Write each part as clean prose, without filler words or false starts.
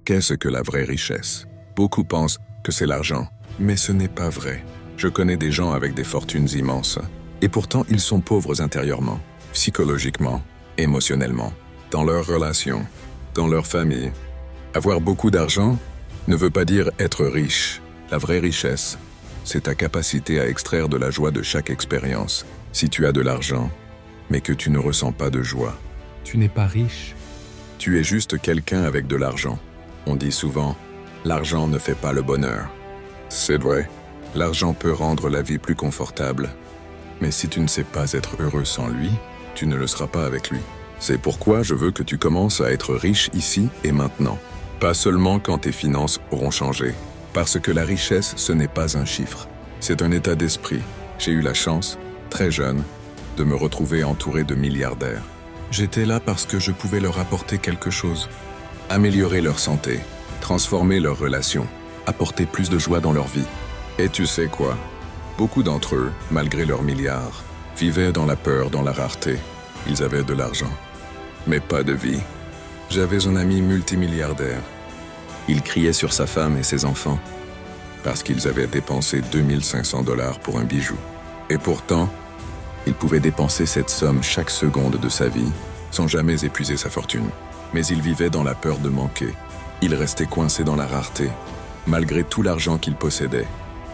Qu'est-ce que la vraie richesse? Beaucoup pensent que c'est l'argent, mais ce n'est pas vrai. Je connais des gens avec des fortunes immenses, et pourtant ils sont pauvres intérieurement, psychologiquement, émotionnellement, dans leurs relations, dans leur famille. Avoir beaucoup d'argent ne veut pas dire être riche. La vraie richesse, c'est ta capacité à extraire de la joie de chaque expérience. Si tu as de l'argent, mais que tu ne ressens pas de joie, Tu n'es pas riche. tu es juste quelqu'un avec de l'argent. On dit souvent, l'argent ne fait pas le bonheur. C'est vrai, l'argent peut rendre la vie plus confortable. Mais si tu ne sais pas être heureux sans lui, tu ne le seras pas avec lui. C'est pourquoi je veux que tu commences à être riche ici et maintenant. Pas seulement quand tes finances auront changé. Parce que la richesse, ce n'est pas un chiffre. C'est un état d'esprit. J'ai eu la chance, très jeune, de me retrouver entouré de milliardaires. J'étais là parce que je pouvais leur apporter quelque chose. Améliorer leur santé, transformer leurs relations, apporter plus de joie dans leur vie. Et tu sais quoi? Beaucoup d'entre eux, malgré leurs milliards, vivaient dans la peur, dans la rareté. Ils avaient de l'argent, mais pas de vie. J'avais un ami multimilliardaire. Il criait sur sa femme et ses enfants parce qu'ils avaient dépensé 2500 $ pour un bijou. Et pourtant, il pouvait dépenser cette somme chaque seconde de sa vie sans jamais épuiser sa fortune. Mais il vivait dans la peur de manquer. Il restait coincé dans la rareté, malgré tout l'argent qu'il possédait.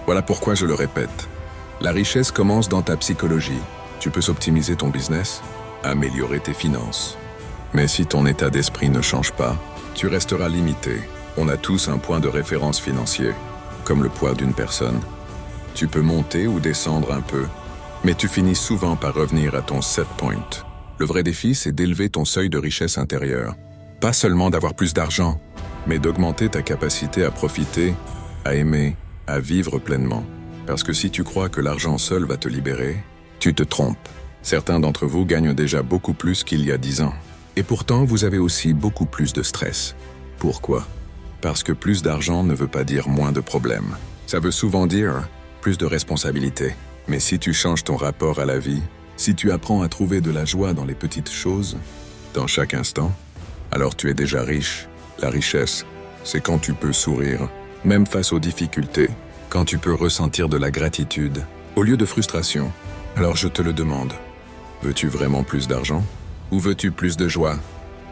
Voilà pourquoi je le répète. La richesse commence dans ta psychologie. Tu peux optimiser ton business, améliorer tes finances. Mais si ton état d'esprit ne change pas, tu resteras limité. On a tous un point de référence financier, comme le poids d'une personne. Tu peux monter ou descendre un peu, mais tu finis souvent par revenir à ton set point. Le vrai défi, c'est d'élever ton seuil de richesse intérieure. Pas seulement d'avoir plus d'argent, mais d'augmenter ta capacité à profiter, à aimer, à vivre pleinement. Parce que si tu crois que l'argent seul va te libérer, tu te trompes. Certains d'entre vous gagnent déjà beaucoup plus qu'il y a 10 ans. Et pourtant, vous avez aussi beaucoup plus de stress. Pourquoi? Parce que plus d'argent ne veut pas dire moins de problèmes. Ça veut souvent dire plus de responsabilités. Mais si tu changes ton rapport à la vie, si tu apprends à trouver de la joie dans les petites choses, dans chaque instant, alors tu es déjà riche. La richesse, c'est quand tu peux sourire, même face aux difficultés, quand tu peux ressentir de la gratitude, au lieu de frustration. Alors je te le demande, veux-tu vraiment plus d'argent? Ou veux-tu plus de joie,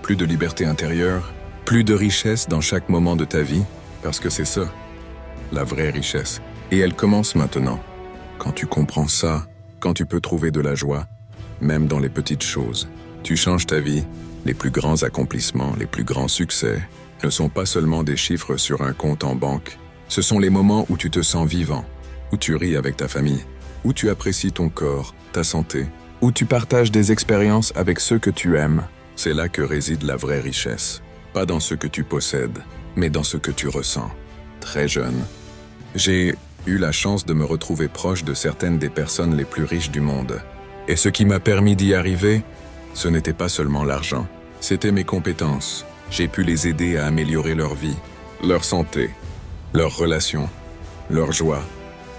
plus de liberté intérieure, plus de richesse dans chaque moment de ta vie? Parce que c'est ça, la vraie richesse. Et elle commence maintenant. Quand tu comprends ça, quand tu peux trouver de la joie, même dans les petites choses, tu changes ta vie. Les plus grands accomplissements, les plus grands succès ne sont pas seulement des chiffres sur un compte en banque. Ce sont les moments où tu te sens vivant, où tu ris avec ta famille, où tu apprécies ton corps, ta santé, où tu partages des expériences avec ceux que tu aimes. C'est là que réside la vraie richesse. Pas dans ce que tu possèdes, mais dans ce que tu ressens. Très jeune, j'ai eu la chance de me retrouver proche de certaines des personnes les plus riches du monde. Et ce qui m'a permis d'y arriver, ce n'était pas seulement l'argent, c'était mes compétences. J'ai pu les aider à améliorer leur vie, leur santé, leurs relations, leur joie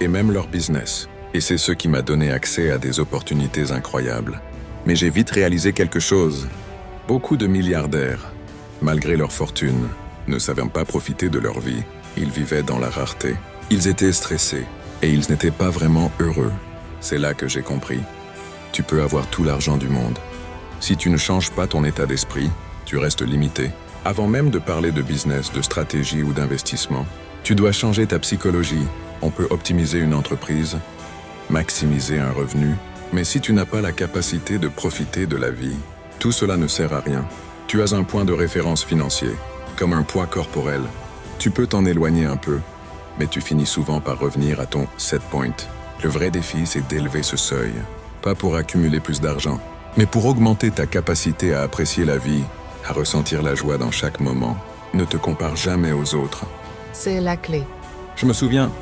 et même leur business. Et c'est ce qui m'a donné accès à des opportunités incroyables. Mais j'ai vite réalisé quelque chose. Beaucoup de milliardaires, malgré leur fortune, ne savaient pas profiter de leur vie. Ils vivaient dans la rareté. Ils étaient stressés et ils n'étaient pas vraiment heureux. C'est là que j'ai compris. Tu peux avoir tout l'argent du monde. Si tu ne changes pas ton état d'esprit, tu restes limité. Avant même de parler de business, de stratégie ou d'investissement, tu dois changer ta psychologie. On peut optimiser une entreprise, maximiser un revenu, mais si tu n'as pas la capacité de profiter de la vie, tout cela ne sert à rien. Tu as un point de référence financier, comme un poids corporel. Tu peux t'en éloigner un peu, mais tu finis souvent par revenir à ton set point. Le vrai défi, c'est d'élever ce seuil, pas pour accumuler plus d'argent, mais pour augmenter ta capacité à apprécier la vie, à ressentir la joie dans chaque moment. Ne te compare jamais aux autres. C'est la clé. Je me souviens,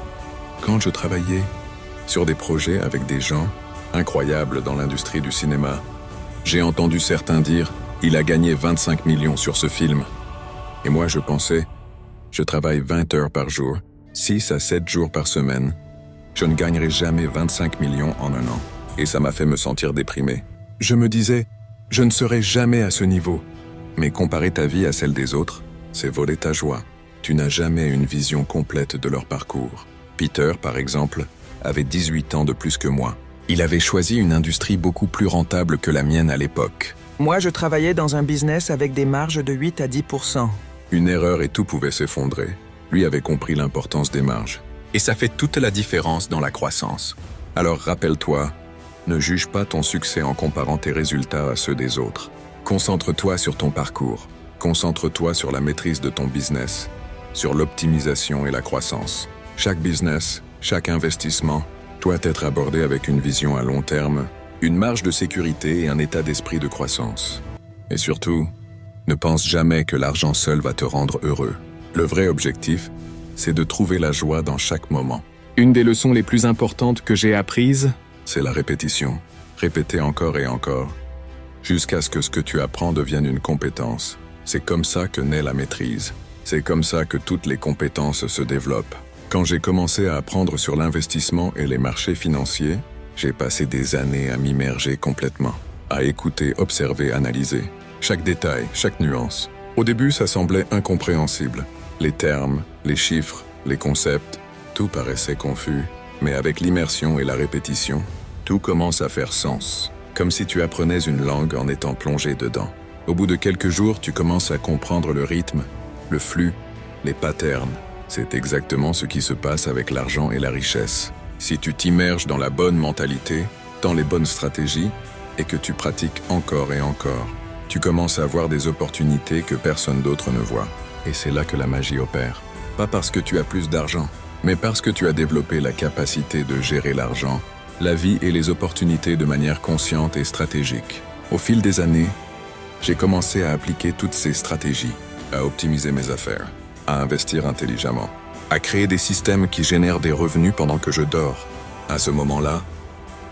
quand je travaillais sur des projets avec des gens incroyables dans l'industrie du cinéma, j'ai entendu certains dire « il a gagné 25 millions sur ce film ». Et moi je pensais « je travaille 20 heures par jour, 6 à 7 jours par semaine. Je ne gagnerai jamais 25 millions en un an. » Et ça m'a fait me sentir déprimé. Je me disais « je ne serai jamais à ce niveau ». Mais comparer ta vie à celle des autres, c'est voler ta joie. Tu n'as jamais une vision complète de leur parcours. Peter, par exemple, avait 18 ans de plus que moi. Il avait choisi une industrie beaucoup plus rentable que la mienne à l'époque. Moi, je travaillais dans un business avec des marges de 8 à 10%. Une erreur et tout pouvait s'effondrer. Lui avait compris l'importance des marges. Et ça fait toute la différence dans la croissance. Alors rappelle-toi, ne juge pas ton succès en comparant tes résultats à ceux des autres. Concentre-toi sur ton parcours. Concentre-toi sur la maîtrise de ton business, sur l'optimisation et la croissance. Chaque business, chaque investissement doit être abordé avec une vision à long terme, une marge de sécurité et un état d'esprit de croissance. Et surtout, ne pense jamais que l'argent seul va te rendre heureux. Le vrai objectif, c'est de trouver la joie dans chaque moment. Une des leçons les plus importantes que j'ai apprises, C'est la répétition. Répéter encore et encore, jusqu'à ce que tu apprends devienne une compétence. C'est comme ça que naît la maîtrise. C'est comme ça que toutes les compétences se développent. Quand j'ai commencé à apprendre sur l'investissement et les marchés financiers, j'ai passé des années à m'immerger complètement, à écouter, observer, analyser. Chaque détail, chaque nuance. Au début, ça semblait incompréhensible. Les termes, les chiffres, les concepts, tout paraissait confus. Mais avec l'immersion et la répétition, tout commence à faire sens. Comme si tu apprenais une langue en étant plongé dedans. Au bout de quelques jours, tu commences à comprendre le rythme, le flux, les patterns. C'est exactement ce qui se passe avec l'argent et la richesse. Si tu t'immerges dans la bonne mentalité, dans les bonnes stratégies, et que tu pratiques encore et encore, tu commences à voir des opportunités que personne d'autre ne voit. Et c'est là que la magie opère. Pas parce que tu as plus d'argent, mais parce que tu as développé la capacité de gérer l'argent, la vie et les opportunités de manière consciente et stratégique. Au fil des années, j'ai commencé à appliquer toutes ces stratégies, à optimiser mes affaires, à investir intelligemment, à créer des systèmes qui génèrent des revenus pendant que je dors. À ce moment-là,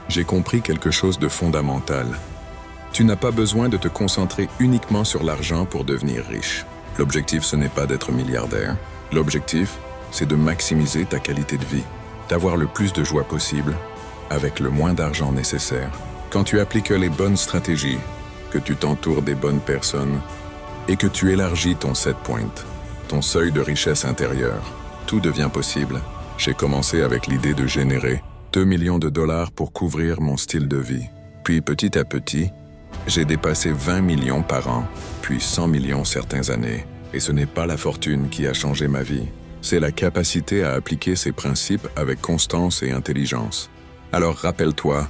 j'ai compris quelque chose de fondamental. Tu n'as pas besoin de te concentrer uniquement sur l'argent pour devenir riche. L'objectif, ce n'est pas d'être milliardaire. L'objectif, c'est de maximiser ta qualité de vie, d'avoir le plus de joie possible, avec le moins d'argent nécessaire. Quand tu appliques les bonnes stratégies, que tu t'entoures des bonnes personnes, et que tu élargis ton set point, ton seuil de richesse intérieure, tout devient possible. J'ai commencé avec l'idée de générer 2 millions de dollars pour couvrir mon style de vie. Puis petit à petit, j'ai dépassé 20 millions par an, puis 100 millions certaines années. Et ce n'est pas la fortune qui a changé ma vie. C'est la capacité à appliquer ces principes avec constance et intelligence. Alors rappelle-toi,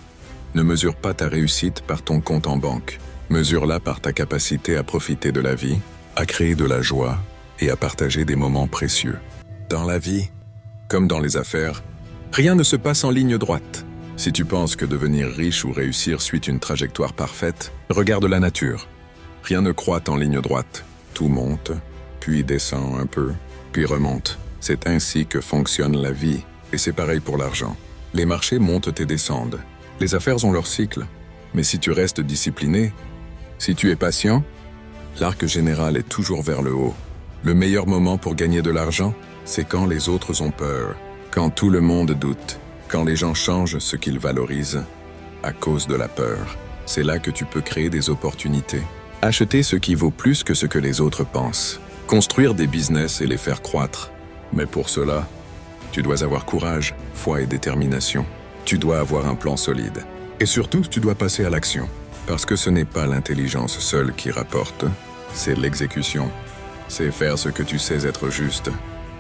ne mesure pas ta réussite par ton compte en banque. Mesure-la par ta capacité à profiter de la vie, à créer de la joie et à partager des moments précieux. Dans la vie, comme dans les affaires, rien ne se passe en ligne droite. Si tu penses que devenir riche ou réussir suit une trajectoire parfaite, regarde la nature. Rien ne croît en ligne droite. Tout monte, puis descend un peu, puis remonte. C'est ainsi que fonctionne la vie, et c'est pareil pour l'argent. Les marchés montent et descendent. Les affaires ont leur cycle. Mais si tu restes discipliné, si tu es patient, l'arc général est toujours vers le haut. Le meilleur moment pour gagner de l'argent, c'est quand les autres ont peur, quand tout le monde doute, quand les gens changent ce qu'ils valorisent à cause de la peur. C'est là que tu peux créer des opportunités. Acheter ce qui vaut plus que ce que les autres pensent. Construire des business et les faire croître. Mais pour cela, tu dois avoir courage, foi et détermination. Tu dois avoir un plan solide. Et surtout, tu dois passer à l'action. Parce que ce n'est pas l'intelligence seule qui rapporte, c'est l'exécution. C'est faire ce que tu sais être juste,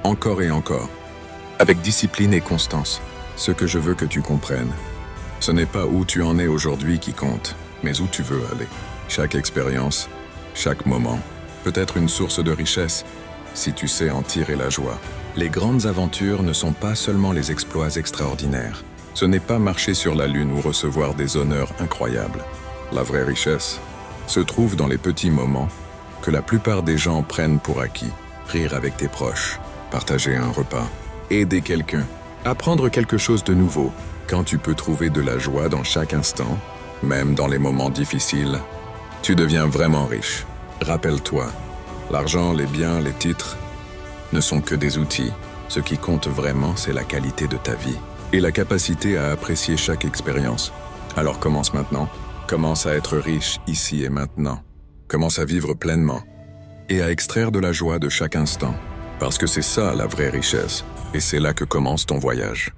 encore et encore, avec discipline et constance. Ce que je veux que tu comprennes, ce n'est pas où tu en es aujourd'hui qui compte, mais où tu veux aller. Chaque expérience, chaque moment, peut être une source de richesse, si tu sais en tirer la joie. Les grandes aventures ne sont pas seulement les exploits extraordinaires. Ce n'est pas marcher sur la lune ou recevoir des honneurs incroyables. La vraie richesse se trouve dans les petits moments que la plupart des gens prennent pour acquis. Rire avec tes proches, partager un repas, aider quelqu'un, apprendre quelque chose de nouveau. Quand tu peux trouver de la joie dans chaque instant, même dans les moments difficiles, tu deviens vraiment riche. Rappelle-toi, l'argent, les biens, les titres ne sont que des outils. Ce qui compte vraiment, c'est la qualité de ta vie et la capacité à apprécier chaque expérience. Alors commence maintenant. Commence à être riche ici et maintenant. Commence à vivre pleinement. et à extraire de la joie de chaque instant. Parce que c'est ça la vraie richesse, et c'est là que commence ton voyage.